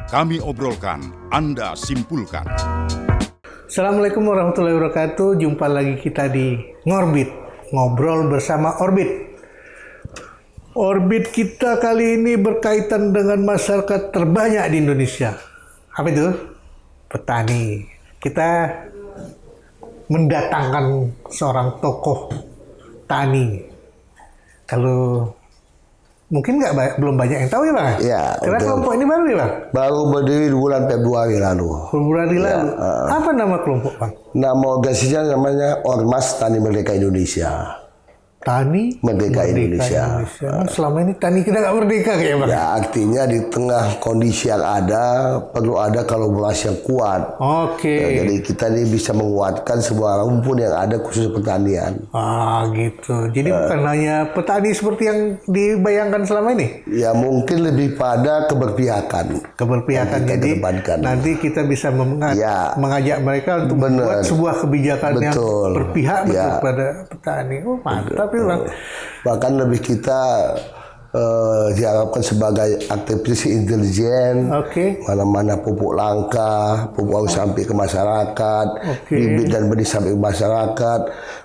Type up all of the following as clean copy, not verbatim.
Kami obrolkan, Anda simpulkan. Assalamualaikum warahmatullahi wabarakatuh. Jumpa lagi kita di Ngorbit, ngobrol bersama Orbit. Orbit kita kali ini berkaitan dengan masyarakat terbanyak di Indonesia. Apa itu? Petani. Kita mendatangkan seorang tokoh tani. Kalau mungkin belum banyak yang tahu ya Bang? Ya, karena betul. kelompok ini baru ya Bang? Baru berdiri di bulan Februari lalu. Februari lalu. Apa nama kelompok Bang? Nama organisasinya namanya Ormas Tani Merdeka Indonesia. Tani Merdeka Indonesia. Selama ini tani kita nggak merdeka kayaknya Bang? Ya, artinya di tengah kondisi yang ada, perlu ada kolaborasi yang kuat. Oke. Ya, jadi kita ini bisa menguatkan sebuah rumpun yang ada khusus pertanian. Gitu. Jadi bukan hanya petani seperti yang dibayangkan selama ini? Ya, mungkin lebih pada keberpihakan. Keberpihakan. Yang kita Jadi kedepankan. nanti kita bisa mengajak mereka untuk membuat sebuah kebijakan yang berpihak kepada petani. Oh, mantap ya Bang. Bahkan lebih kita diharapkan sebagai aktivis intelijen, mana-mana pupuk langka, pupuk harus sampai ke masyarakat, bibit dan benih sampai ke masyarakat,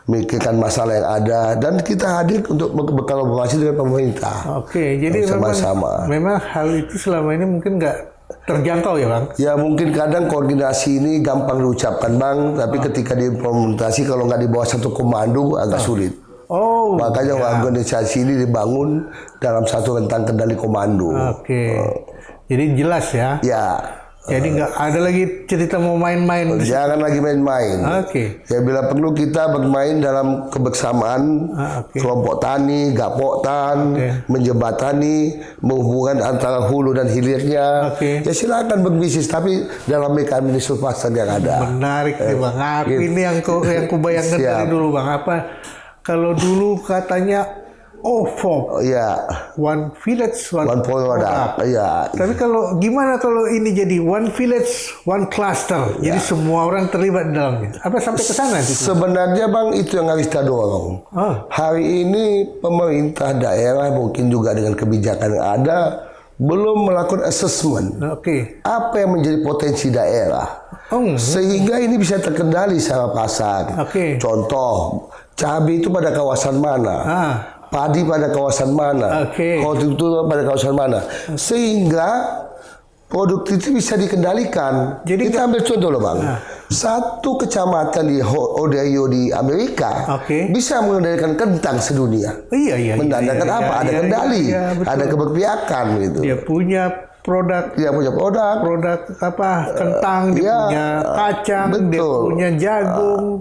memikirkan masalah yang ada, dan kita hadir untuk berkolaborasi dengan pemerintah. Jadi sama-sama. Memang hal itu selama ini mungkin nggak terjangkau ya Bang? Ya mungkin kadang koordinasi ini gampang diucapkan Bang, tapi ketika diimplementasi kalau nggak di bawah satu komando agak sulit. Makanya organisasi ini dibangun dalam satu rentang kendali komando. Jadi jelas ya? Ya. Jadi nggak ada lagi cerita mau main-main. Jangan lagi main-main. Ya bila perlu kita bermain dalam kebersamaan kelompok tani, gapoktan, menjembatani, menghubungkan antara hulu dan hilirnya. Ya silakan berbisnis tapi dalam mekanisme pasar yang ada. Menarik nih Bang. Ini yang kubayangkan dari dulu Bang. Kalau dulu katanya OVO, One Village, One Product. Tapi kalau gimana kalau ini jadi One Village, One Cluster? Jadi semua orang terlibat di dalamnya. Apa sampai ke sana? Sebenarnya Bang itu yang harus kita dorong. Hari ini pemerintah daerah mungkin juga dengan kebijakan yang ada belum melakukan assessment. Apa yang menjadi potensi daerah? Sehingga ini bisa terkendali secara pasar. Contoh, cabai itu pada kawasan mana? Padi pada kawasan mana? Hortikultura pada kawasan mana? Sehingga produk itu bisa dikendalikan. Jadi kita ambil contoh loh Bang. Satu kecamatan di Ohio di Amerika bisa mengendalikan kentang sedunia. Menandakan apa? Ada kendali, ada keberpihakan gitu. Dia punya produk, kentang, dia punya kacang, dia punya jagung,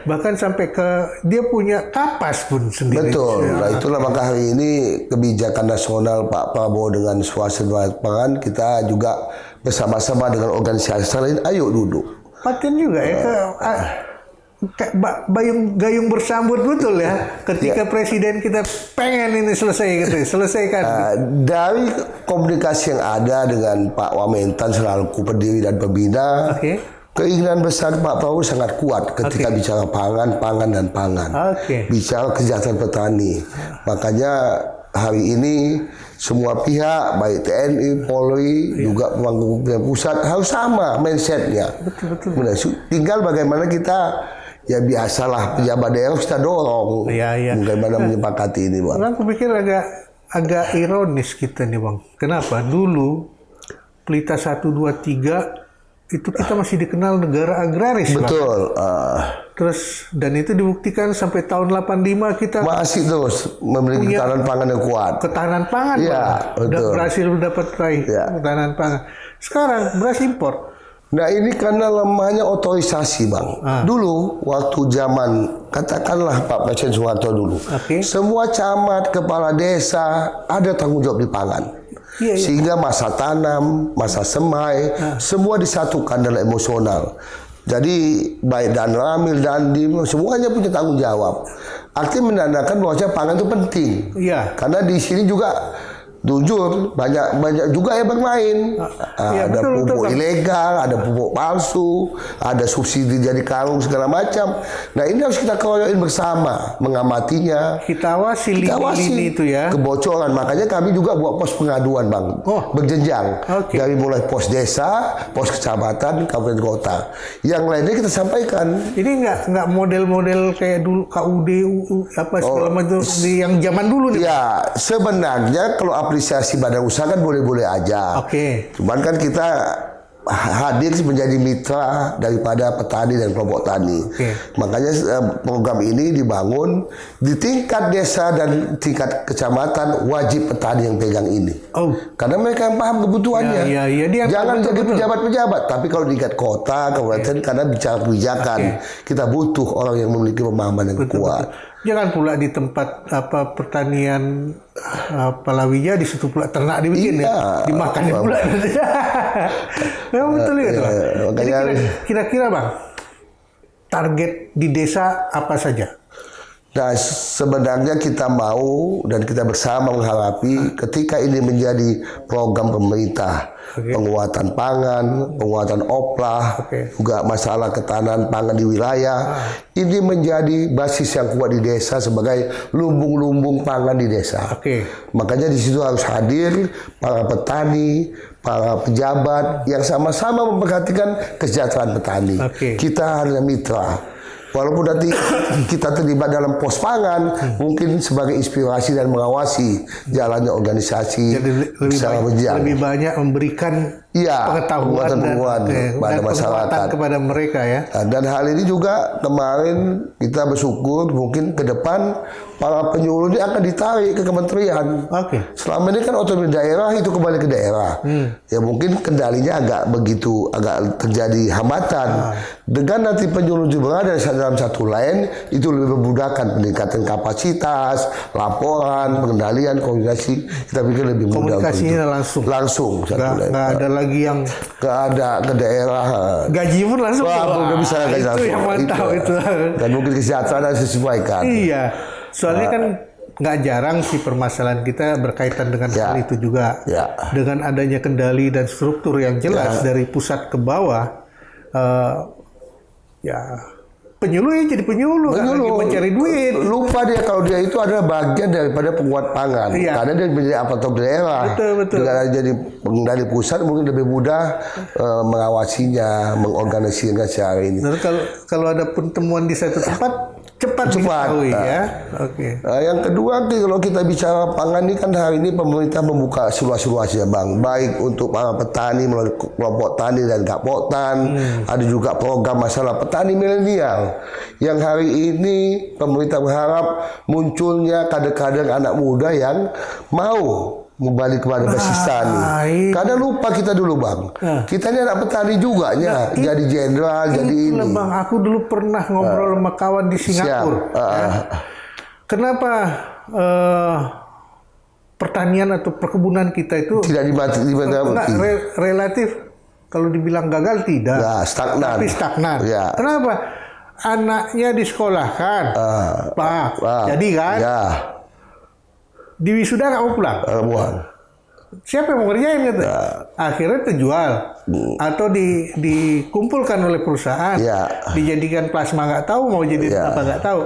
bahkan sampai ke dia punya kapas pun sendiri. Nah itulah maka hari ini kebijakan nasional Pak Prabowo dengan swasembada pangan, kita juga bersama-sama dengan organisasi lain, ayo duduk. Paten juga ya, gayung bersambut betul ya ketika presiden kita pengen ini selesaikan. Dari komunikasi yang ada dengan Pak Wamentan selaku pendiri dan pembina, keinginan besar Pak Prabowo sangat kuat ketika bicara pangan dan pangan, bicara kesejahteraan petani. Makanya hari ini semua pihak baik TNI, Polri, juga pemangku pusat harus sama mindsetnya. Tinggal bagaimana kita biasalah pejabat daerah kita dorong. Bagaimana menyepakati ini Bang. Aku pikir agak ironis kita nih Bang. Kenapa? Dulu Pelita 1, 2, 3 itu kita masih dikenal negara agraris. Betul. Terus dan itu dibuktikan sampai tahun 85 kita masih terus memiliki ketahanan pangan yang kuat. Ketahanan pangan. Berhasil dapat ketahanan pangan. Sekarang beras impor. Nah ini karena lemahnya otorisasi Bang. Dulu waktu zaman katakanlah Pak Presiden Soeharto dulu, semua camat, kepala desa ada tanggung jawab di pangan. Sehingga masa tanam, masa semai, semua disatukan dalam emosional. Jadi baik Dan Ramil, Dandim, semuanya punya tanggung jawab. Artinya menandakan bahwa pangan itu penting. Karena di sini juga Jujur, banyak juga yang bermain. Ya, Ada betul, pupuk betul. ilegal, ada pupuk palsu, ada subsidi jadi karung segala macam. Nah ini harus kita kelola bersama, mengamatinya. Kita awasi lini itu ya. Kebocoran, makanya kami juga buat pos pengaduan bang, berjenjang. Dari mulai pos desa, pos kecamatan, kabupaten kota. Yang lainnya kita sampaikan. Ini nggak model-model kayak dulu KUD, apa segala macam yang zaman dulu nih. Ya, sebenarnya kalau apresiasi badan usaha kan boleh-boleh aja. Cuman kan kita hadir menjadi mitra daripada petani dan kelompok tani. Makanya program ini dibangun di tingkat desa dan tingkat kecamatan, wajib petani yang pegang ini. Karena mereka yang paham kebutuhannya. Jangan jadi pejabat-pejabat, tapi kalau di tingkat kota, kabupaten, karena bicara kebijakan, kita butuh orang yang memiliki pemahaman yang kuat. Jangan pula di tempat pertanian palawija di situ pula ternak dibikin ya, dimakan pula. Memang betul ya. Jadi kira-kira bang, target di desa apa saja? Nah, sebenarnya kita mau dan kita bersama mengharapi ketika ini menjadi program pemerintah, penguatan pangan, penguatan oplah, juga masalah ketahanan pangan di wilayah, ini menjadi basis yang kuat di desa sebagai lumbung-lumbung pangan di desa. Makanya di situ harus hadir para petani, para pejabat yang sama-sama memperhatikan kesejahteraan petani. Kita hanya mitra. Walaupun nanti kita terlibat dalam pos pangan, mungkin sebagai inspirasi dan mengawasi jalannya organisasi. Jadi lebih banyak memberikan pengetahuan dan masyarakat kepada mereka ya. Dan hal ini juga kemarin kita bersyukur mungkin ke depan para penyuluh ini akan ditarik ke kementerian. Selama ini kan otonomi daerah itu kembali ke daerah. Ya mungkin kendalinya agak terjadi hambatan. Dengan nanti penyuluh berada dalam satu lain, itu lebih memudahkan peningkatan kapasitas, laporan, pengendalian, koordinasi. Kita pikir lebih mudah. Komunikasinya langsung. Nggak ada lagi yang ke daerah. Gaji pun langsung. Nggak bisa gaji langsung. Itu yang mantap itu. Dan mungkin kesejahteraan harus disesuaikan. Iya. Soalnya kan nggak jarang sih permasalahan kita berkaitan dengan hal itu juga. Dengan adanya kendali dan struktur yang jelas dari pusat ke bawah, penyuluh ya jadi penyuluh lagi mencari duit. Lupa dia kalau dia itu adalah bagian daripada penguat pangan. Karena dia menjadi aparatur daerah. Betul. Dengan jadi pengendali pusat mungkin lebih mudah mengawasinya, mengorganisasikan secara ini. Dan kalau ada pertemuan di satu tempat cepat diketahui ya. Yang kedua, kalau kita bicara pangan ini kan hari ini pemerintah membuka seluas-luasnya bang, baik untuk para petani melalui kelompok tani dan kapoktan, ada juga program masalah petani milenial yang hari ini pemerintah berharap munculnya kader-kader anak muda yang mau kembali kepada basis tani. Karena lupa kita dulu bang, kita ini anak petani juga jadi jenderal, jadi ini. Bang, aku dulu pernah ngobrol sama kawan di Singapura. Kenapa pertanian atau perkebunan kita itu tidak relatif kalau dibilang gagal tidak, stagnan. Tapi stagnan. Kenapa? Anaknya disekolahkan, Pak. Jadi kan? Di wisuda nggak mau pulang. Siapa yang mau ngerjain gitu? Akhirnya terjual atau dikumpulkan oleh perusahaan, dijadikan plasma nggak tahu mau jadi apa nggak tahu.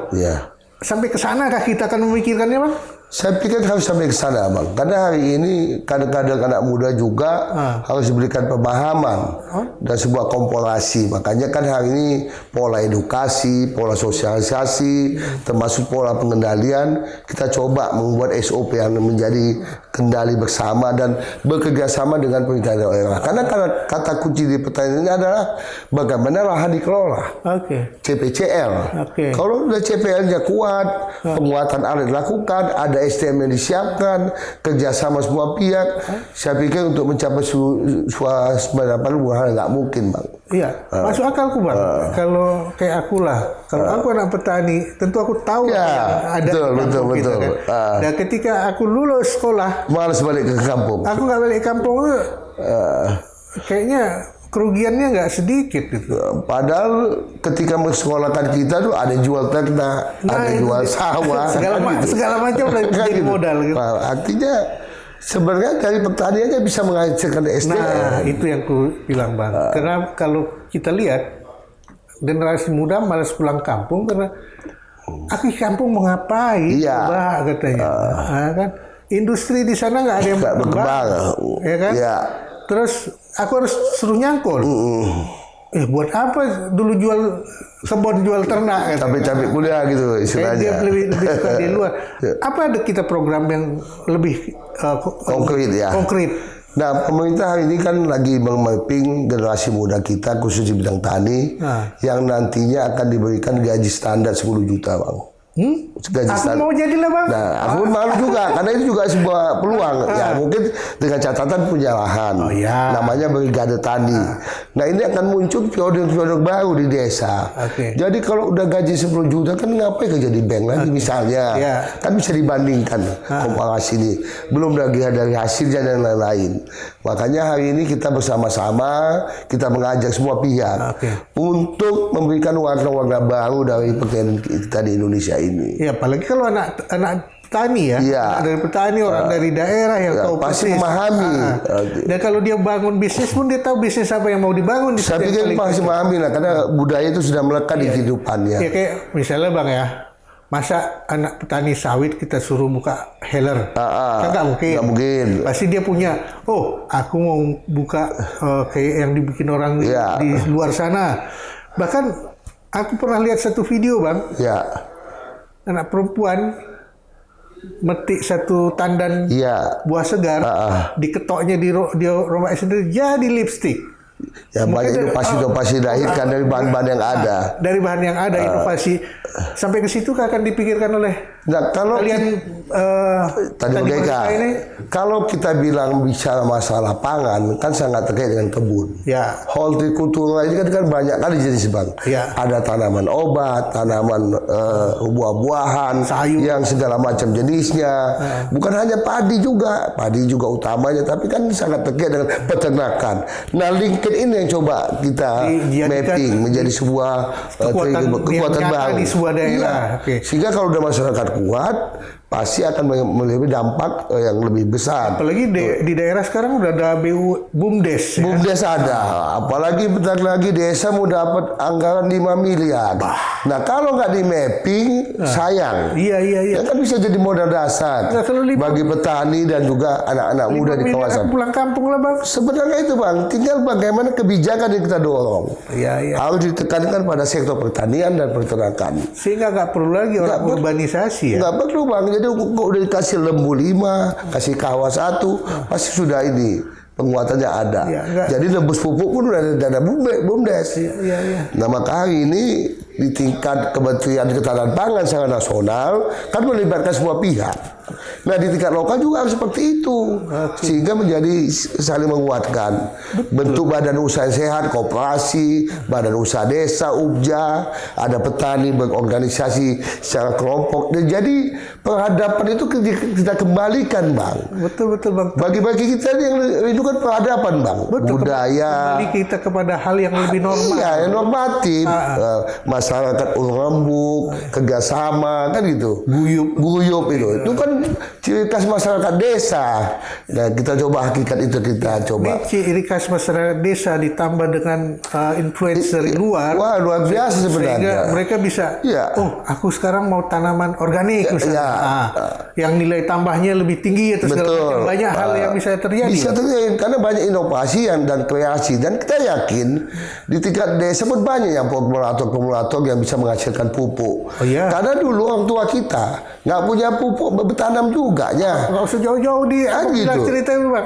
Sampai ke sana kah kita akan memikirkannya bang? Saya pikir harus sampai ke sana bang, karena hari ini kadang-kadang anak muda juga harus diberikan pemahaman dan sebuah komparasi. Makanya kan hari ini pola edukasi, pola sosialisasi, termasuk pola pengendalian, kita coba membuat SOP yang menjadi kendali bersama dan bekerja sama dengan pemerintah daerah. Karena kata kunci di pertanian ini adalah bagaimana lahan dikelola. CPCL. Kalau udah CPL-nya kuat, penguatan alat dilakukan, ada SDM yang disiapkan, kerjasama semua pihak. Saya pikir untuk mencapai suasana bukan nggak mungkin bang. Iya, masuk akalku bang. Kalau kayak aku lah, kalau aku anak petani, tentu aku tahu ada betul. Kan? Dan ketika aku lulus sekolah, malas balik ke kampung. Aku nggak balik ke kampung, kayaknya kerugiannya nggak sedikit gitu. Padahal ketika mensekolahkan kita tuh ada jual ternak, ada jual sawah, segala macam dari jadi modal gitu. Artinya Sebenarnya dari pertaniannya bisa menghasilkan SDM. Nah, itu yang ku bilang Bang. Karena kalau kita lihat generasi muda malas pulang kampung karena aku di kampung mau ngapain? Coba katanya. Nah, kan industri di sana nggak ada yang berkembang, ya kan? Terus aku harus suruh nyangkul. Buat apa dulu jual kebun, jual ternak? Capek-capek kuliah gitu istilahnya. Dia lebih suka di luar. Apa ada kita program yang lebih konkret ya? Konkret. Nah, pemerintah hari ini kan lagi memapping generasi muda kita khusus di bidang tani yang nantinya akan diberikan gaji standar 10 juta, Bang. Aku mau jadilah Bang. Nah, aku malu juga karena itu juga sebuah peluang. Ya, mungkin dengan catatan punya lahan. Namanya brigade tani. Nah, ini akan muncul pionir-pionir baru di desa. Jadi kalau udah gaji 10 juta kan ngapain kerja di bank lagi misalnya. Kan bisa dibandingkan komparasi ini. Belum lagi dari hasilnya dan lain-lain. Makanya hari ini kita bersama-sama kita mengajak semua pihak untuk memberikan warna-warna baru dari pertanian kita di Indonesia ini. Ya, apalagi kalau anak petani ya, dari petani, orang dari daerah yang tahu pasti memahami. Dan kalau dia bangun bisnis pun dia tahu bisnis apa yang mau dibangun. Saya pikir pasti memahami lah, karena budaya itu sudah melekat di kehidupannya. Ya kayak misalnya Bang ya, masa anak petani sawit kita suruh buka heller? Kan nggak mungkin. Nggak mungkin. Pasti dia punya, aku mau buka kayak yang dibikin orang di luar sana. Bahkan aku pernah lihat satu video Bang. Anak perempuan metik satu tandan buah segar, diketoknya di rumah sendiri jadi lipstik. Ya, banyak inovasi dilahirkan dari bahan-bahan yang ada. Dari bahan yang ada, inovasi sampai ke situ akan dipikirkan oleh kalau kalian tadi ini. Kalau kita bilang bicara masalah pangan kan sangat terkait dengan kebun. Hortikultura ini kan banyak kali jenis Bang. Ada tanaman obat, tanaman buah-buahan, sayur yang segala macam jenisnya. Bukan hanya padi juga utamanya, tapi kan sangat terkait dengan peternakan. Nah, LinkedIn ini yang coba kita mapping menjadi sebuah kekuatan baru di sebuah daerah. Sehingga kalau udah masyarakat kuat, pasti akan memiliki dampak yang lebih besar. Apalagi di daerah sekarang udah ada BUMDes. BUMDes ada. Apalagi bentar lagi desa mau dapat anggaran 5 miliar. Nah, kalau nggak di mapping, sayang. Iya. Ya kan bisa jadi modal dasar bagi petani dan juga anak-anak muda di kawasan. Pulang kampung lah Bang. Sebenarnya itu Bang, tinggal bagaimana kebijakan yang kita dorong. Harus ditekankan pada sektor pertanian dan peternakan. Sehingga nggak perlu lagi orang urbanisasi ya. Nggak perlu Bang. Jadi kok udah dikasih lembu 5, kasih kawah 1, pasti sudah ini penguatannya ada. Jadi lebus pupuk pun udah ada dana BUMDes. Nah, maka hari ini di tingkat Kementerian Ketahanan Pangan secara nasional kan melibatkan semua pihak. Nah, di tingkat lokal juga harus seperti itu, sehingga menjadi saling menguatkan. Bentuk badan usaha yang sehat, koperasi, badan usaha desa, UBJA, ada petani berorganisasi secara kelompok. Dan jadi peradaban itu kita kembalikan Bang. Betul Bang. Bagi-bagi kita yang itu kan peradaban Bang. Budaya. Kembali kita kepada hal yang lebih normal. Iya, yang normatif. Masyarakat rembuk, kerjasama kan gitu. Guyup itu kan ciri khas masyarakat desa. Nah, kita coba hakikat itu kita coba. Ini ciri khas masyarakat desa ditambah dengan influence dari luar. Wah, luar biasa sebenarnya. Sehingga mereka bisa, aku sekarang mau tanaman organik misalnya. Yang nilai tambahnya lebih tinggi atau segala macam. Banyak hal yang bisa terjadi. Bisa terjadi karena banyak inovasi dan kreasi, dan kita yakin di tingkat desa pun banyak yang formulator yang bisa menghasilkan pupuk. Karena dulu orang tua kita nggak punya pupuk bertanam juga ya. Nggak usah jauh-jauh gitu. Cerita Bang.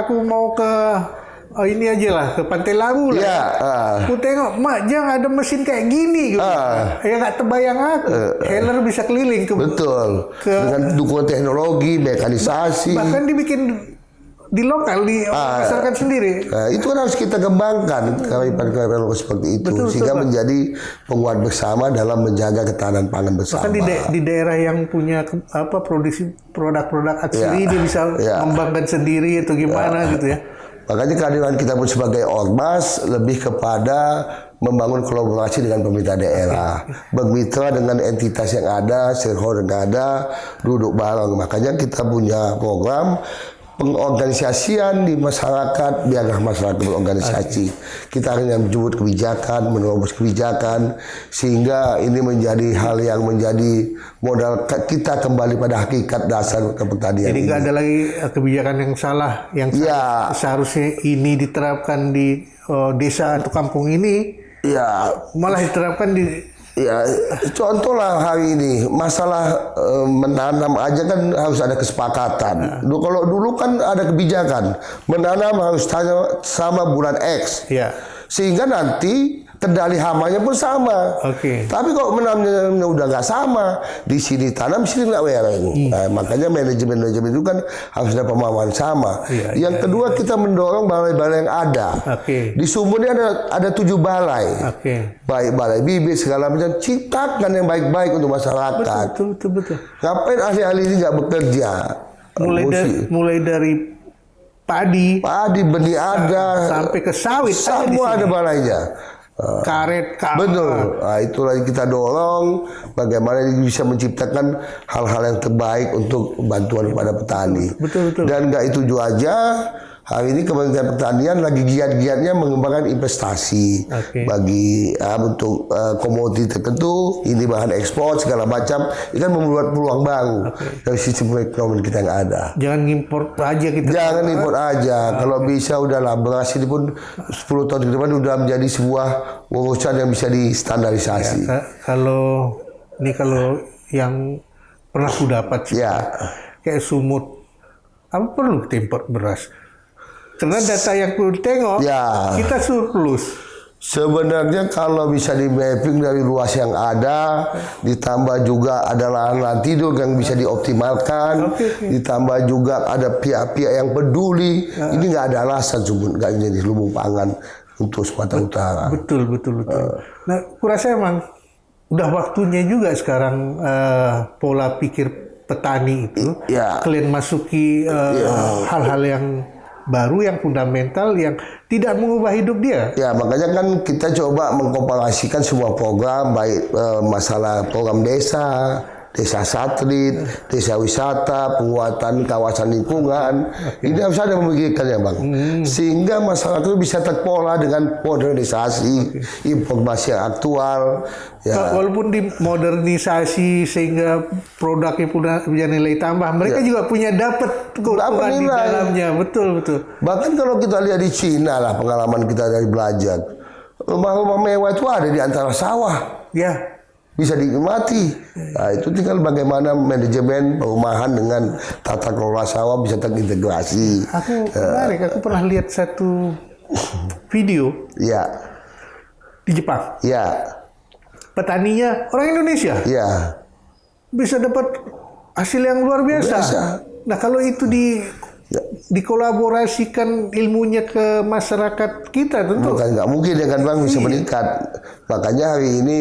Aku mau ke ini aja lah, ke Pantai Labu lah. Aku tengok Mak Jang ada mesin kayak gini gitu. Ya nggak terbayang aku. Heller bisa keliling dengan dukungan teknologi, mekanisasi. Bahkan dibikin di lokal, di masyarakat sendiri. Itu kan harus kita kembangkan kearifan seperti itu, sehingga menjadi penguat bersama dalam menjaga ketahanan pangan bersama. Bahkan di daerah yang punya produksi produk-produk asli dia bisa mengembangkan sendiri atau gimana gitu ya. Makanya kehadiran kita pun sebagai ormas lebih kepada membangun kolaborasi dengan pemerintah daerah, bermitra dengan entitas yang ada, stakeholder yang ada, duduk bareng. Makanya kita punya program pengorganisasian di masyarakat, biarlah masyarakat berorganisasi. Kita hanya menjemput kebijakan, menerobos kebijakan, sehingga ini menjadi hal yang menjadi modal kita kembali pada hakikat dasar pertanian. Jadi nggak ada lagi kebijakan yang salah, yang seharusnya ini diterapkan di desa atau kampung ini, malah diterapkan di. Ya, contohlah hari ini masalah menanam aja kan harus ada kesepakatan. Kalau dulu kan ada kebijakan menanam harus sama bulan X, sehingga nanti kendali hamanya pun sama. Tapi kalau menanamnya udah nggak sama, di sini tanam, di sini nggak wereng. Makanya manajemen itu kan harus ada pemahaman sama. Yang kedua kita mendorong balai-balai yang ada. Di Sumur ini ada 7 balai. Baik balai bibit segala macam, ciptakan yang baik-baik untuk masyarakat. Betul. Ngapain ahli-ahli ini nggak bekerja? Mulai dari padi, benih ada, sampai ke sawit, semua ada balainya. Karet, betul. Nah, itulah yang kita dorong, bagaimana bisa menciptakan hal-hal yang terbaik untuk bantuan kepada petani. Betul. Dan nggak itu aja. Hari ini Kementerian Pertanian lagi giat-giatnya mengembangkan investasi bagi untuk komoditi tertentu, ini bahan ekspor segala macam, itu kan membuat peluang baru dari sistem ekonomi kita yang ada. Jangan impor aja kita. Jangan impor aja. Kalau bisa udahlah, beras ini pun 10 tahun ke depan udah menjadi sebuah urusan yang bisa distandarisasi. Kalau yang pernah ku dapat kayak Sumut, apa perlu kita impor beras? Karena data yang ku tengok, kita surplus. Sebenarnya kalau bisa di mapping dari luas yang ada, ditambah juga ada lahan-lahan tidur yang bisa dioptimalkan, ditambah juga ada pihak-pihak yang peduli, ini nggak ada alasan nggak jadi lumbung pangan untuk Sumatera Utara. Betul. Nah, kurasa emang udah waktunya juga sekarang pola pikir petani itu, kalian masuki hal-hal yang baru, yang fundamental, yang tidak mengubah hidup dia. Ya, makanya kan kita coba mengkomparasikan semua program, baik masalah program desa satelit, desa wisata, penguatan kawasan lingkungan. Ini harus ada memikirkannya, Bang. Sehingga masyarakat itu bisa terpola dengan modernisasi, informasi yang aktual. Walaupun dimodernisasi sehingga produknya punya nilai tambah, mereka juga punya dapat keuntungan di dalamnya. Betul. Bahkan kalau kita lihat di Cina lah, pengalaman kita dari belajar, rumah-rumah mewah itu ada di antara sawah. Bisa dinikmati. Nah, itu tinggal bagaimana manajemen perumahan dengan tata kelola sawah bisa terintegrasi. Aku pernah lihat satu video di Jepang. Petaninya orang Indonesia. Bisa dapat hasil yang luar biasa. Nah, kalau itu dikolaborasikan ilmunya ke masyarakat kita, tentu nggak mungkin ya kan, Bang, bisa meningkat. Makanya hari ini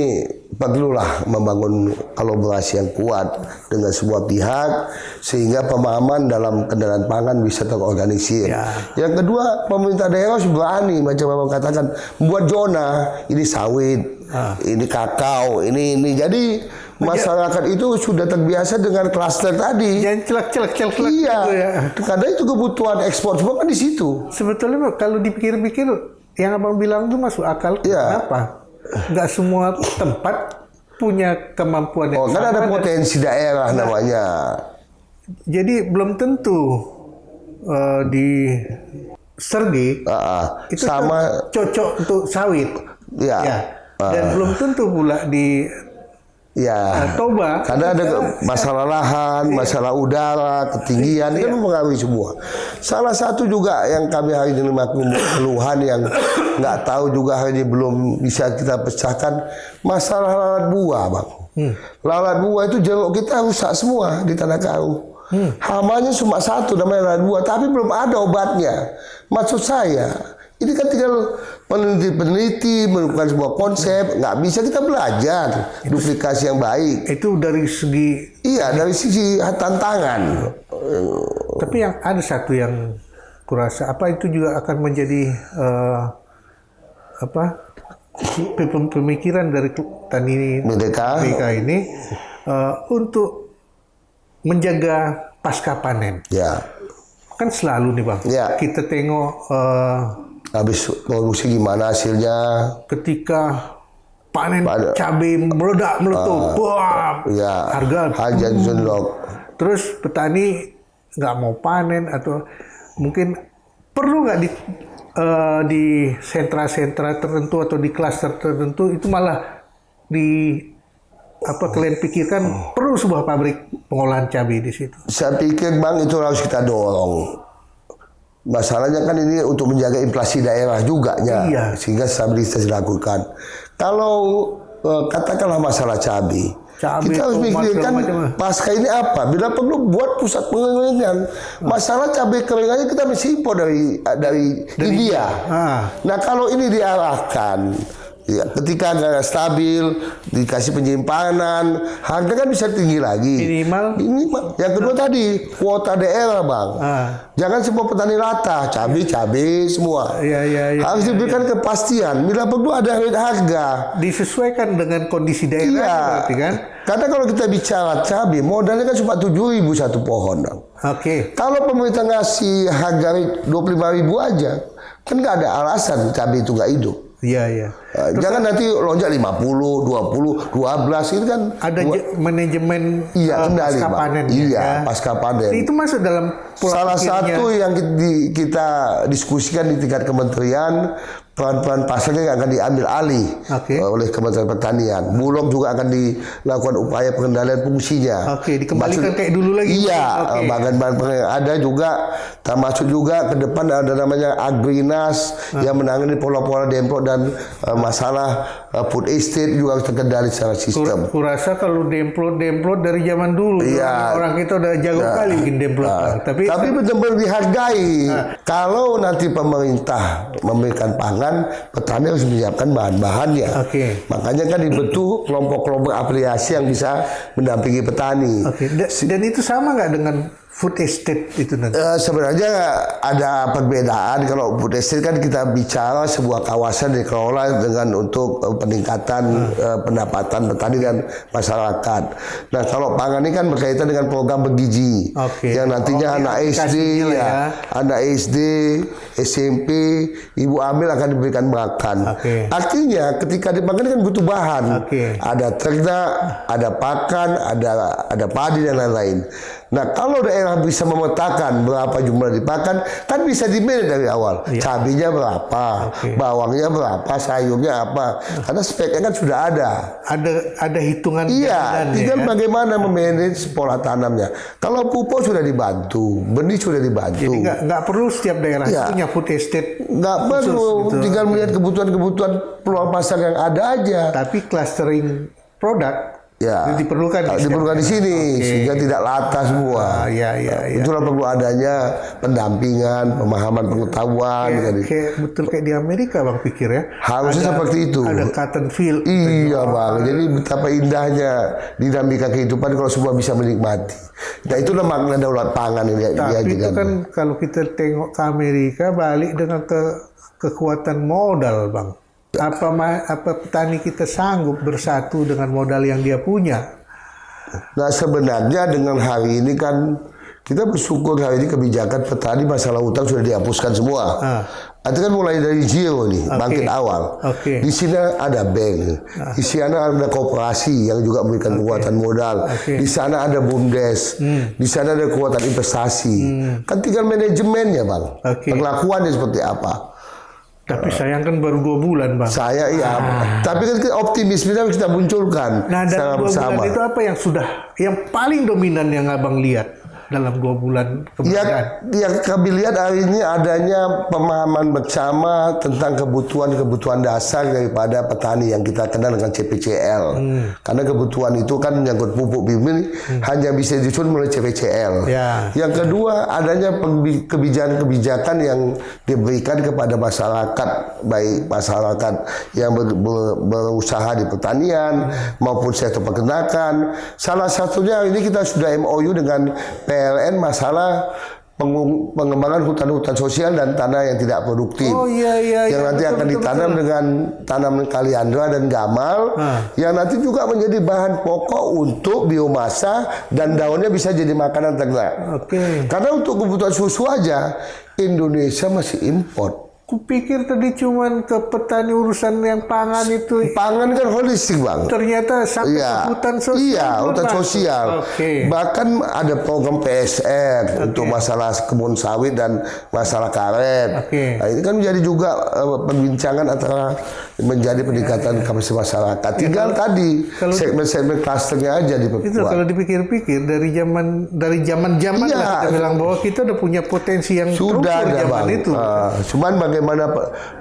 perlulah membangun kolaborasi yang kuat dengan semua pihak sehingga pemahaman dalam kendaraan pangan bisa terorganisir. Yang kedua, pemerintah daerah harus berani, macam Bapak katakan, membuat zona, ini sawit, ini kakao, ini. Jadi masyarakat itu sudah terbiasa dengan klaster tadi. Yang celak-celak gitu ya. Karena itu kebutuhan ekspor semua kan di situ. Sebetulnya kalau dipikir-pikir yang Abang bilang itu masuk akal. Kenapa? Nggak semua tempat punya kemampuan yang kan ada potensi daerah namanya. Jadi belum tentu di Sergei itu sama cocok untuk sawit. Dan belum tentu pula di Toba, karena ada masalah lahan, masalah udara, ketinggian, kan mempengaruhi semua. Salah satu juga yang kami hari ini keluhan yang nggak tahu juga hari ini belum bisa kita pecahkan, masalah lalat buah, Bang. Lalat buah itu jeruk kita rusak semua di Tanah Karo. Hamanya cuma satu namanya lalat buah, tapi belum ada obatnya. Maksud saya, ini kan tinggal peneliti menemukan sebuah konsep, nggak bisa kita belajar duplikasi yang baik. Itu dari segi dari sisi tantangan. Tapi yang ada satu yang kurasa itu juga akan menjadi pemikiran dari Tani Merdeka ini untuk menjaga pasca panen. kan selalu nih Bang, kita tengok habis produksi gimana hasilnya. Ketika panen cabai meledak-meletup, harga jendok. Terus petani nggak mau panen atau mungkin perlu nggak di sentra-sentra tertentu atau di klaster tertentu itu malah kalian pikirkan perlu sebuah pabrik pengolahan cabai di situ? Saya pikir Bang itu harus kita dorong. Masalahnya kan ini untuk menjaga inflasi daerah juga ya, sehingga stabilitas dilakukan. Kalau katakanlah masalah cabai, kita harus pikirkan pasca ini apa. Bila perlu buat pusat pengeringan. Masalah cabai kering aja kita mesti impor dari India. Nah kalau ini diarahkan, ketika harga stabil, dikasih penyimpanan, harga kan bisa tinggi lagi. Minimal. Yang kedua tadi kuota daerah Bang. Jangan semua petani rata, cabai semua. Harus diberikan kepastian. Bila perlu ada harga. Disesuaikan dengan kondisi daerah. Berarti kan? Karena kalau kita bicara cabai, modalnya kan cuma 7.000 satu pohon Bang. Kalau pemerintah ngasih harga 25.000 aja, kan nggak ada alasan cabai itu nggak hidup. Jangan nanti lonjak 50, 20, 12 itu kan ada manajemen pasca panen. Pasca panen. Itu masuk dalam salah satu yang kita diskusikan di tingkat kementerian. Peran-peran pasarnya akan diambil alih oleh Kementerian Pertanian. Bulog juga akan dilakukan upaya pengendalian fungsinya. Dikembalikan kayak dulu lagi. Bahan-bahan ada juga, termasuk juga ke depan ada namanya Agrinas yang menangani pola-pola demplot dan masalah food estate juga harus terkendali secara sistem. Kurasa kalau demplot dari zaman dulu, orang kita udah jago kali bikin demplot. Tapi benar-benar dihargai. Kalau nanti pemerintah memberikan pangan, petani harus menyiapkan bahan-bahannya. Makanya kan dibentuk kelompok-kelompok afiliasi yang bisa mendampingi petani. Dan itu sama nggak dengan food estate itu nanti? Sebenarnya ada perbedaan. Kalau food estate kan kita bicara sebuah kawasan dikelola dengan untuk peningkatan pendapatan petani dan masyarakat. Nah kalau pangan ini kan berkaitan dengan program bergizi yang nantinya anak SD, SMP, ibu hamil akan diberikan makan. Artinya ketika dimakan kan butuh bahan. Ada ternak, ada pakan, ada padi dan lain-lain. Nah kalau daerah bisa memetakan berapa jumlah dipakan, kan bisa di-manage dari awal. Cabenya berapa, bawangnya berapa, sayurnya apa. Karena speknya kan sudah ada. Ada hitungan. Tinggal bagaimana memanage pola tanamnya. Kalau pupuk sudah dibantu, benih sudah dibantu. Jadi nggak perlu setiap daerah punya food estate. Nggak perlu, tinggal melihat kebutuhan peluang pasar yang ada aja. Tapi clustering produk diperlukan di sini sehingga tidak lata semua. Itulah perlu adanya pendampingan, pemahaman, pengetahuan. Betul kayak di Amerika Bang pikir ya. Harusnya seperti itu. Ada cotton field. Bang. Jadi betapa indahnya dinamika kehidupan kalau semua bisa menikmati. Nah itulah makna daulat pangan ini. Tapi itu kan kalau kita tengok ke Amerika balik dengan kekuatan modal Bang. Apa petani kita sanggup bersatu dengan modal yang dia punya? Nah sebenarnya dengan hari ini kan kita bersyukur hari ini kebijakan petani masalah utang sudah dihapuskan semua. Itu kan mulai dari zero nih, bangkit awal. Di sini ada bank, di sana ada koperasi yang juga memberikan kekuatan modal. Di sana ada BUMDes, di sana ada kekuatan investasi. Kan tinggal manajemennya Bang, perlakuannya seperti apa. Tapi sayang kan baru 2 bulan Bang. Tapi kan optimisme kita munculkan secara bersama. 2 bulan itu apa yang paling dominan yang Abang lihat dalam 2 bulan kemudian? Yang kami lihat hari ini adanya pemahaman bersama tentang kebutuhan dasar daripada petani yang kita kenal dengan CPCL. Karena kebutuhan itu kan menyangkut pupuk bibit hanya bisa disusun melalui CPCL. Yang kedua adanya kebijakan yang diberikan kepada masyarakat, baik masyarakat yang berusaha di pertanian maupun sektor peternakan. Salah satunya ini kita sudah MOU dengan PLN masalah pengembangan hutan-hutan sosial dan tanah yang tidak produktif. Yang nanti akan ditanam dengan tanaman kaliandra dan gamal, yang nanti juga menjadi bahan pokok untuk biomasa dan daunnya bisa jadi makanan ternak. Karena untuk kebutuhan susu aja Indonesia masih impor. Kupikir tadi cuman ke petani urusan yang pangan itu. Pangan kan holistik, Bang. Ternyata sampai ke hutan sosial. Iya, hutan sosial. Bahkan ada program PSR untuk masalah kebun sawit dan masalah karet. Nah, ini kan menjadi juga perbincangan antara menjadi peningkatan kapasitas masyarakat. Tinggal tadi segmen-segmen klasternya aja diperkuat. Itu kalau dipikir-pikir dari zaman lah kita bilang bahwa kita udah punya potensi yang sudah ada, zaman Bang. itu. Cuman bagaimana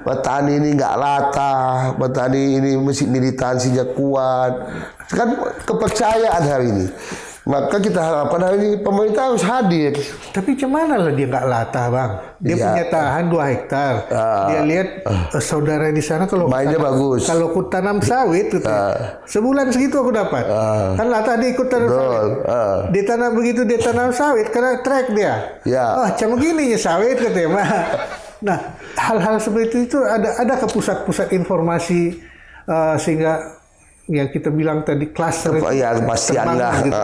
petani ini nggak latah, petani ini mesti militansinya kuat, kan kepercayaan hari ini. Maka kita harapkan hari ini pemerintah harus hadir. Tapi cuman lah dia nggak latah, Bang. Dia punya lahan 2 hektar. Dia lihat saudara di sana kalau mainnya bagus. Kalau aku tanam sawit, sebulan segitu aku dapat. Kan latah dia ikut tanam sawit. Dia tanam begitu, dia tanam sawit karena track dia. Macam begini ya sawit katanya. Nah, hal-hal seperti itu ada ke pusat-pusat informasi sehingga yang kita bilang tadi klaster itu pasti ada. Gitu.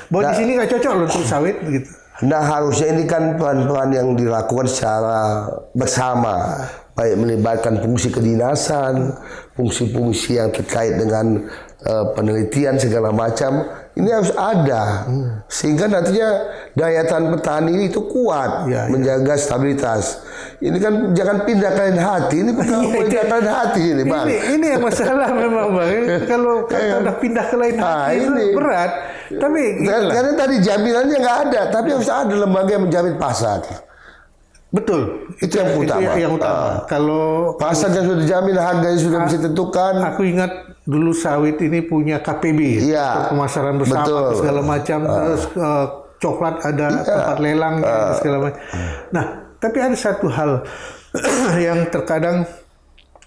Bahwa di sini nggak cocok loh untuk sawit gitu. Nah, harusnya ini kan peran-peran yang dilakukan secara bersama, baik melibatkan fungsi kedinasan, fungsi-fungsi yang terkait dengan penelitian segala macam, ini harus ada sehingga nantinya daya tahan petani itu kuat, menjaga stabilitas. Ini kan jangan pindah ke lain hati, ini pindah ke lain hati ini, Bang. Ini yang masalah memang, Bang. Kalau udah pindah ke lain hati itu berat. Tapi karena tadi jaminannya nggak ada, tapi harus ada lembaga yang menjamin pasar. Betul, itu yang utama. Yang utama. Kalau pasarnya sudah dijamin, harganya sudah bisa ditentukan. Aku ingat dulu sawit ini punya KPB, pemasaran bersama segala macam. Terus coklat ada tempat lelang segala macam. Nah, tapi ada satu hal yang terkadang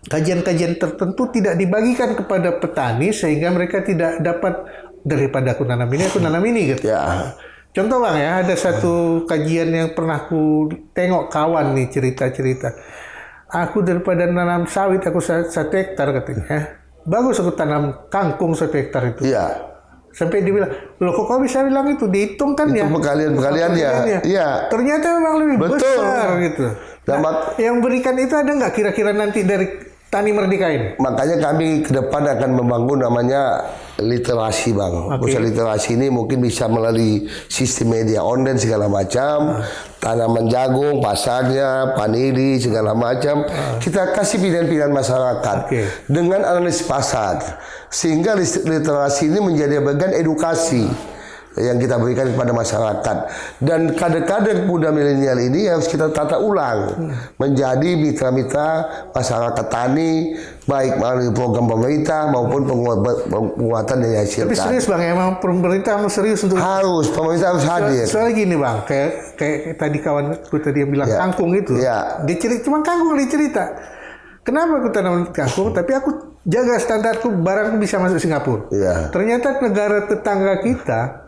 kajian-kajian tertentu tidak dibagikan kepada petani sehingga mereka tidak dapat daripada aku nanam ini gitu. Contoh, Bang, ya, ada satu kajian yang pernah aku tengok kawan nih cerita-cerita. Aku daripada nanam sawit, aku 1 hektar katanya. Bagus aku tanam kangkung 1 hektar itu. Sampai dia bilang, loh kok kau bisa bilang itu? Dihitung kan ya? Itu pekalian-pekaliannya. Ternyata memang lebih besar gitu. Nah, yang berikan itu ada nggak kira-kira nanti dari Tani Merdeka ini? Makanya kami ke depan akan membangun namanya literasi, Bang. Pusat literasi ini mungkin bisa melalui sistem media online segala macam, tanaman jagung, pasarnya, panili segala macam. Kita kasih pilihan-pilihan masyarakat dengan analisis pasar, sehingga literasi ini menjadi bagian edukasi yang kita berikan kepada masyarakat. Dan kader-kader muda milenial ini harus kita tata ulang menjadi mitra-mitra masyarakat tani, baik melalui program pemerintah maupun penguatan yang dihasilkan. Tapi serius, Bang, emang pemerintah harus serius untuk pemerintah harus hadir. Soalnya gini, Bang, kayak tadi kawanku tadi yang bilang kangkung itu, dia cerita cuma kangkung, dia cerita. Kenapa aku tanam kangkung? Tapi aku jaga standarku, barangku bisa masuk Singapura. Ternyata negara tetangga kita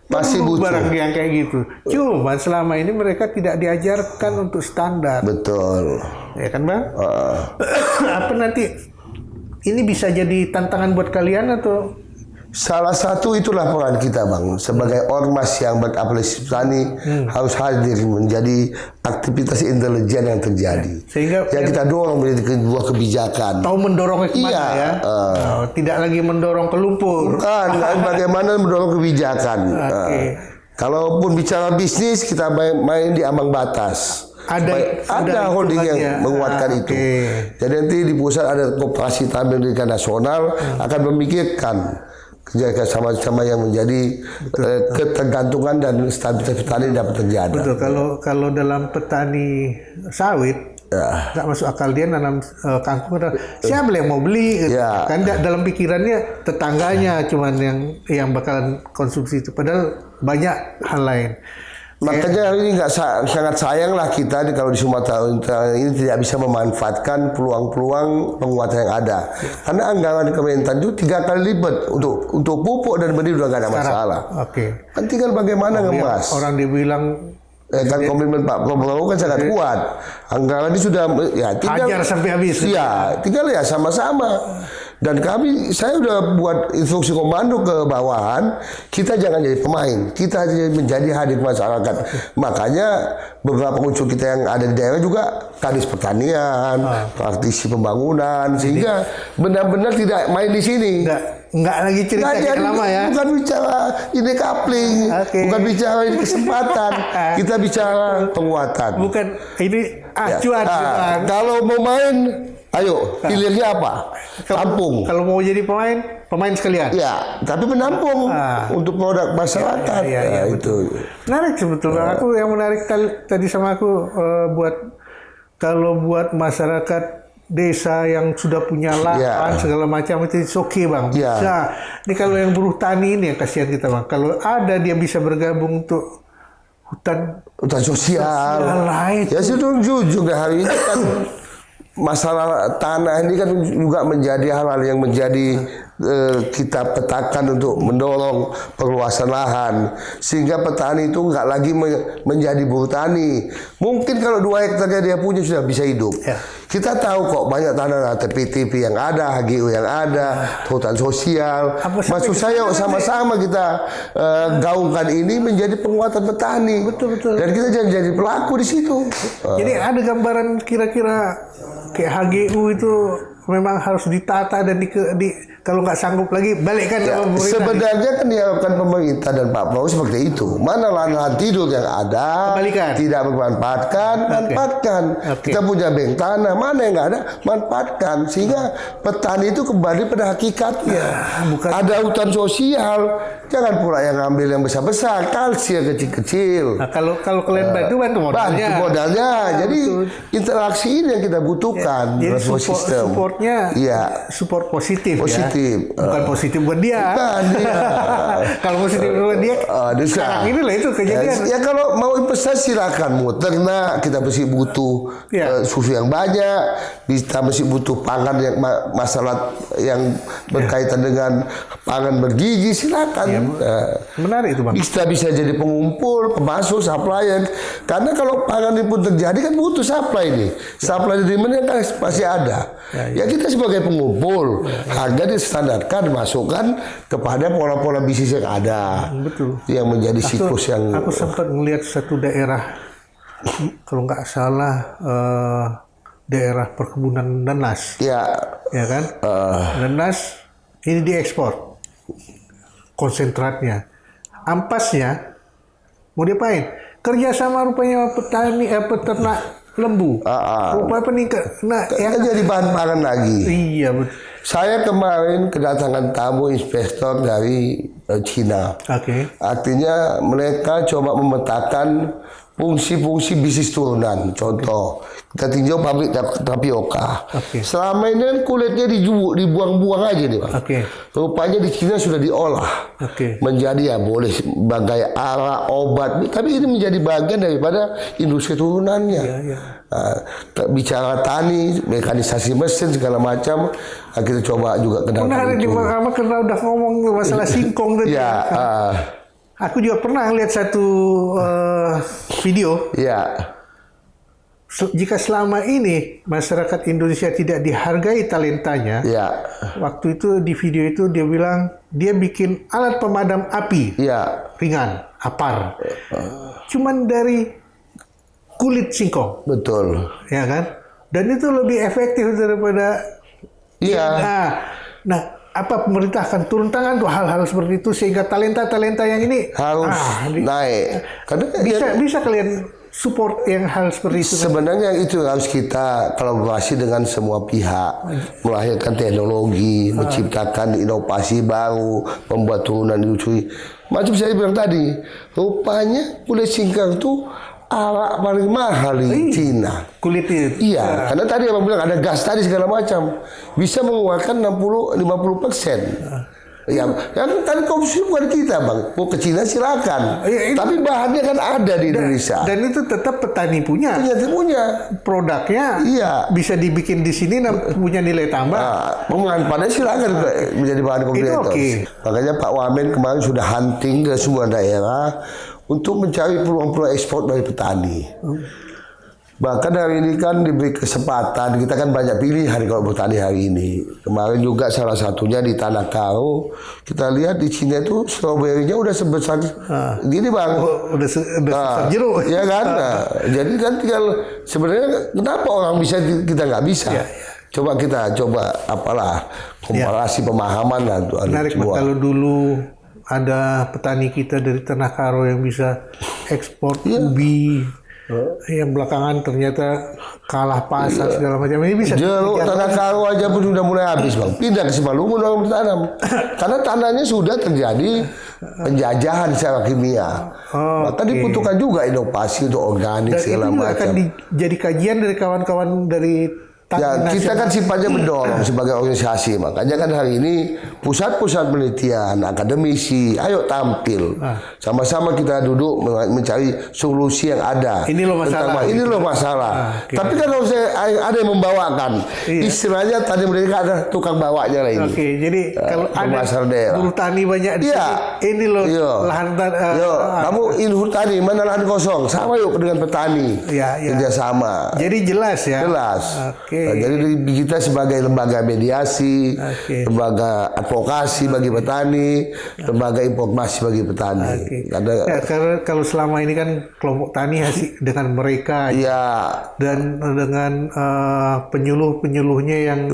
masih butuh barang yang kayak gitu. Cuma selama ini mereka tidak diajarkan untuk standar. Betul. Ya kan, Bang? Apa nanti ini bisa jadi tantangan buat kalian atau? Salah satu itulah peran kita, Bang, sebagai ormas yang beraplikasi petani harus hadir menjadi aktivitas intelijen yang terjadi. Sehingga yang kita dorong menjadi sebuah kebijakan. Tahu mendorongnya kemana ya? Tidak lagi mendorong ke lumpur. Bukan, bagaimana mendorong kebijakan. Kalaupun bicara bisnis, kita main di ambang batas. Ada holding yang menguatkan itu. Jadi nanti di pusat ada koperasi tambang pendidikan nasional akan memikirkan kerja sama-sama yang menjadi ketergantungan dan stabilitas petani dapat terjaga. Betul. Kalau dalam petani sawit nggak masuk akal dia nanam kangkung. Siapa yang mau beli? Gitu. Kan dalam pikirannya tetangganya cuman yang bakalan konsumsi itu. Padahal banyak hal lain. Makanya hari ini sangat sayang lah kita kalau di Sumatera Utara ini tidak bisa memanfaatkan peluang-peluang penguatan yang ada. Karena anggaran Kementan itu 3 kali lipat untuk pupuk dan benih udah gak ada masalah. Kan tinggal bagaimana ngemas. Orang dibilang Kan komitmen Pak Prabowo kan sangat kuat. Anggaran ini sudah ya tinggal hajar sampai habis. Iya, tinggal ya sama-sama. Dan saya udah buat instruksi komando ke bawahan, kita jangan jadi pemain, kita menjadi hadir masyarakat. Makanya beberapa unsur kita yang ada di daerah juga kadis pertanian, praktisi pembangunan, sehingga benar-benar tidak main di sini. Enggak lagi cerita yang lama ya. Bukan bicara ini coupling, bukan bicara ini kesempatan, kita bicara penguatan. Bukan ini acuan. Kalau mau main, ayo pilihnya apa? Tampung. Kalau mau jadi pemain sekalian. Ya, tapi menampung untuk produk masyarakat. Ya, itu. Menarik sebetulnya. Aku yang menarik tadi sama aku buat masyarakat desa yang sudah punya lahan segala macam itu oke bang. Bisa. Ini kalau yang buruh tani ini yang kasihan kita bang. Kalau ada dia bisa bergabung untuk hutan sosial lain. Ya sudah jujur hari ini kan masalah tanah ini kan juga menjadi hal-hal yang menjadi kita petakan untuk mendorong perluasan lahan sehingga petani itu nggak lagi menjadi buruh tani. Mungkin kalau 2 hektar dia punya sudah bisa hidup. Kita tahu kok banyak tanah TPTP yang ada, HGU yang ada, hutan sosial. Maksud saya sama-sama kita gaungkan ini menjadi penguatan petani. Betul. Dan kita jangan jadi pelaku di situ. Jadi ada gambaran kira-kira kayak HGU itu memang harus ditata dan kalau nggak sanggup lagi balikkan ke pemerintah. Sebenarnya kan diharapkan pemerintah dan Pak Prabowo seperti itu. Mana lahan tidur yang ada tidak bermanfaatkan, manfaatkan. Kita punya bank tanah, mana yang nggak ada, manfaatkan sehingga petani itu kembali pada hakikatnya. Ada hutan sosial, jangan pula yang ambil yang besar-besar, kasih yang kecil-kecil. Nah, kalau kalian bantu modalnya. Jadi interaksi ini yang kita butuhkan. Jadi supportnya support positif. Bukan positif buat dia. Kalau positif buat dia, sekarang ini lah itu kejadian. Ya kalau mau investasi silakan ternak, kita mesti butuh susu yang banyak, kita mesti butuh pangan yang masalah yang berkaitan dengan pangan bergizi silakan. Menarik itu bang. Kita bisa jadi pengumpul, pemasok, supplier. Karena kalau pangan ini pun terjadi kan butuh supply nih. Supply di mana kan pasti ada. Ya kita sebagai pengumpul harga distandarkan masukkan kepada pola-pola bisnis yang ada. Betul. Yang menjadi siklus yang. Aku sempat melihat satu daerah, kalau nggak salah daerah perkebunan nanas. Ya kan? Nanas ini diekspor. Konsentratnya, ampasnya mau diapain? Kerjasama rupanya peternak lembu. Rupanya peningkat. Yang jadi bahan pangan lagi. Iya betul. Saya kemarin kedatangan tamu inspektor dari Cina. Artinya mereka coba memetakan fungsi-fungsi bisnis turunan. Contoh, kita tinjau pabrik tapioka. Selama ini kan kulitnya dibuang-buang aja nih Pak. Rupanya di Cina sudah diolah. Menjadi ya boleh sebagai arak, obat. Tapi ini menjadi bagian daripada industri turunannya. Bicara tani, mekanisasi mesin segala macam, kita coba juga ke dalam. Menarik di Mahkamah karena udah ngomong masalah singkong tadi. Aku juga pernah lihat satu video. Jika selama ini masyarakat Indonesia tidak dihargai talentanya, waktu itu di video itu dia bilang dia bikin alat pemadam api ringan, apar, cuman dari kulit singkong. Betul. Ya kan? Dan itu lebih efektif daripada. Nah, apa pemerintah akan turun tangan untuk hal-hal seperti itu sehingga talenta-talenta yang ini harus naik. Karena bisa kalian support yang hal seperti itu. Sebenarnya itu harus kita kolaborasi dengan semua pihak, melahirkan teknologi, menciptakan inovasi baru, membuat turunan industri. Macam saya bilang tadi, rupanya kulit singkong itu arak paling mahal di Cina. Kulitnya. Iya, karena tadi abang bilang ada gas tadi segala macam, bisa mengeluarkan 50%. Ya, kan tadi konsumsi bukan kita bang, mau ke Cina silakan. Tapi bahannya kan ada di Indonesia. Dan itu tetap petani punya. Produknya. Bisa dibikin di sini, punya nilai tambah. Pemanfaatnya silakan menjadi bahan kompetitor. Makanya Pak Wamen kemarin sudah hunting ke semua daerah untuk mencari peluang-peluang ekspor dari petani. Bahkan hari ini kan diberi kesempatan, kita kan banyak pilihan kalau bertani hari ini. Kemarin juga salah satunya di Tanah Karo, kita lihat di Cina itu stroberinya udah sebesar gini bang. Udah sebesar jeruk. Ya kan, jadi kan tinggal sebenarnya kenapa orang bisa kita nggak bisa? Ya. Coba kita apalah komparasi pemahaman lah. Menarik kalau dulu ada petani kita dari Tanah Karo yang bisa ekspor ubi. Yang belakangan ternyata kalah pasar segala macam, ini bisa jeruk Tanah Karo aja pun sudah mulai habis bang, pindah ke Simalungun orang bertanam karena tanahnya sudah terjadi penjajahan secara kimia. Maka dibutuhkan juga inovasi untuk organik segala macam. Dan itu akan jadi kajian dari kawan-kawan dari kita kan sifatnya mendorong sebagai organisasi, makanya kan hari ini pusat-pusat penelitian, akademisi, ayo tampil, sama-sama kita duduk mencari solusi yang ada. Ini loh masalah. Ini loh masalah. Tapi kan harus ada yang membawakan. Istilahnya tadi mereka ada tukang bawanya lah ini. Jadi kalau ada buruh tani banyak di sini, ini loh lahan kamu input tani, mana lahan kosong, sama yuk dengan petani, kerjasama. Jadi jelas ya. Jelas. Nah, jadi kita sebagai lembaga mediasi, lembaga advokasi bagi petani, lembaga informasi bagi petani. Karena kalau selama ini kan kelompok tani dengan mereka, dan dengan penyuluh-penyuluhnya yang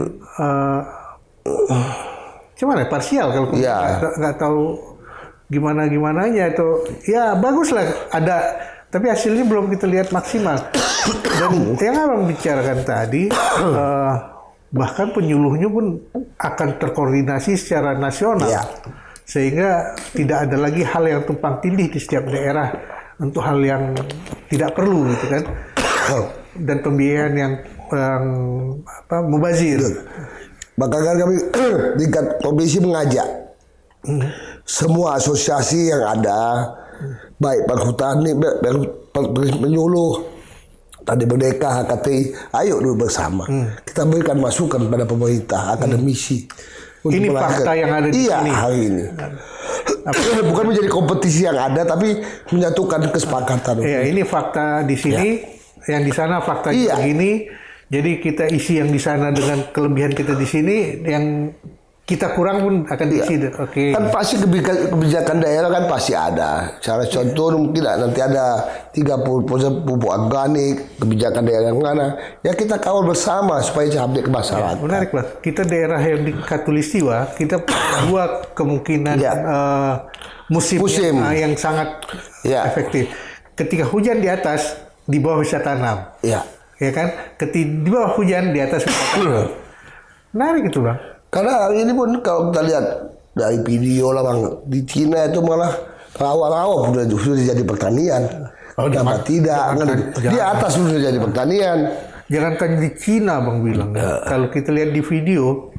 cuman parsial kalau nggak tahu gimana-gimananya itu, bagus lah ada. Tapi hasilnya belum kita lihat maksimal. Dan yang abang bicarakan tadi, bahkan penyuluhnya pun akan terkoordinasi secara nasional. Sehingga tidak ada lagi hal yang tumpang tindih di setiap daerah untuk hal yang tidak perlu gitu kan. Dan pembiayaan yang mubazir. Maka kan kami tingkat provinsi mengajak semua asosiasi yang ada, baik perhutani, penyuluh, tadi Merdeka, HKTI, ayo dulu bersama. Kita berikan masukan pada pemerintah, akademisi. Ini fakta yang ada di sini. Hari ini. Bukan menjadi kompetisi yang ada, tapi menyatukan kesepakatan. Ini fakta di sini, yang di sana fakta begini. Jadi kita isi yang di sana dengan kelebihan kita di sini, yang kita kurang pun akan diisi. Kan pasti kebijakan daerah kan pasti ada. Cara contoh mungkin nanti ada 30% pupuk organik, kebijakan daerah yang mana. Ya kita kawal bersama supaya update ke masyarakat. Menarik lah. Kita daerah yang di Katulistiwa, kita dua kemungkinan musim. Yang sangat efektif. Ketika hujan di atas, di bawah bisa tanam. Ya kan? Ketika di bawah hujan, di atas bisa tanam. Menarik itu bang. Karena hari ini pun kalau kita lihat dari video lah bang, di Cina itu malah rawa-rawa sudah jadi pertanian. Kenapa tidak? Di atas sudah jadi pertanian. Jangankan di Cina bang bilang. Kalau kita lihat di video,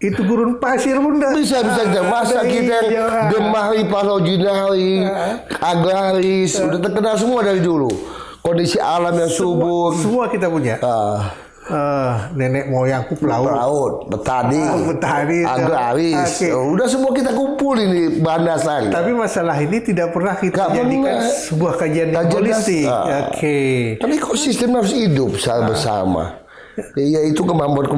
itu gurun pasir pun bisa masa kita yang Gemahri, Palojinari, Agraris udah terkenal semua dari dulu. Kondisi alam yang subur. Semua kita punya. Nenek moyangku pelaut, petani, agraris, udah semua kita kumpul ini bahan dasar. Tapi masalah ini tidak pernah kita jadikan sebuah kajian yang holistik. Tapi kok sistem harus hidup bersama. Ya itu kemampuan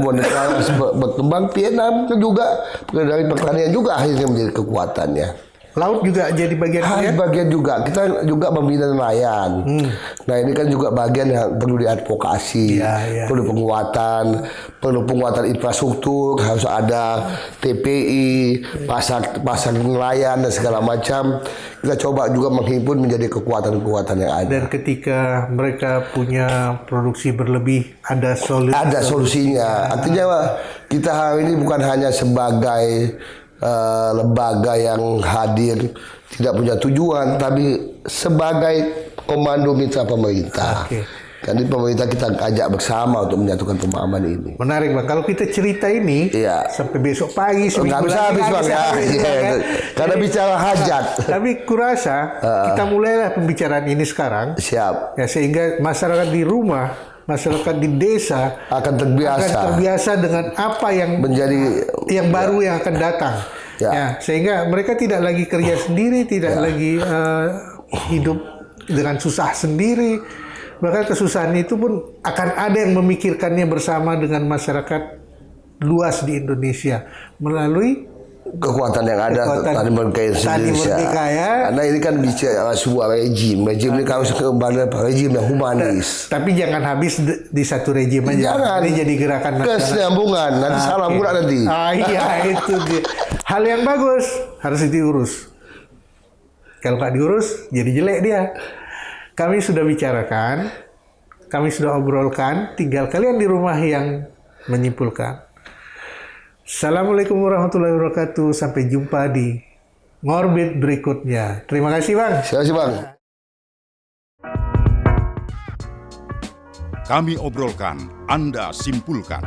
berkembang. Vietnam juga dari pertanian juga akhirnya menjadi kekuatannya. Laut juga jadi bagian juga. Kita juga membina nelayan. Nah ini kan juga bagian yang perlu diadvokasi, perlu penguatan infrastruktur, harus ada TPI, pasar nelayan dan segala macam. Kita coba juga menghimpun menjadi kekuatan-kekuatan yang ada. Dan ketika mereka punya produksi berlebih, ada solusinya. Artinya kita hari ini bukan hanya sebagai lembaga yang hadir tidak punya tujuan, tapi sebagai komando mitra pemerintah. Jadi pemerintah kita ajak bersama untuk menyatukan pemahaman ini. Menarik bang, kalau kita cerita ini sampai besok pagi nggak bisa habis bang karena bicara hajat. Tapi kurasa kita mulailah pembicaraan ini sekarang. Siap. Ya sehingga masyarakat di rumah, masyarakat di desa akan terbiasa dengan apa yang menjadi yang baru yang akan datang. Ya, sehingga mereka tidak lagi kerja sendiri, tidak lagi hidup dengan susah sendiri. Bahkan kesusahan itu pun akan ada yang memikirkannya bersama dengan masyarakat luas di Indonesia melalui kekuatan yang ada tadi Merdeka ya. Karena ini kan bicara sebuah rejim ini harus kembali rejim yang humanis. Tapi jangan habis di satu rejim aja. Jangan. Ini jadi gerakan kesinambungan. Nanti salah pula nanti. Iya itu dia. Hal yang bagus harus diurus. Kalau nggak diurus jadi jelek dia. Kami sudah bicarakan, kami sudah obrolkan. Tinggal kalian di rumah yang menyimpulkan. Assalamualaikum warahmatullahi wabarakatuh. Sampai jumpa di Ngorbit berikutnya. Terima kasih Bang. Terima kasih Bang. Kami obrolkan, Anda simpulkan.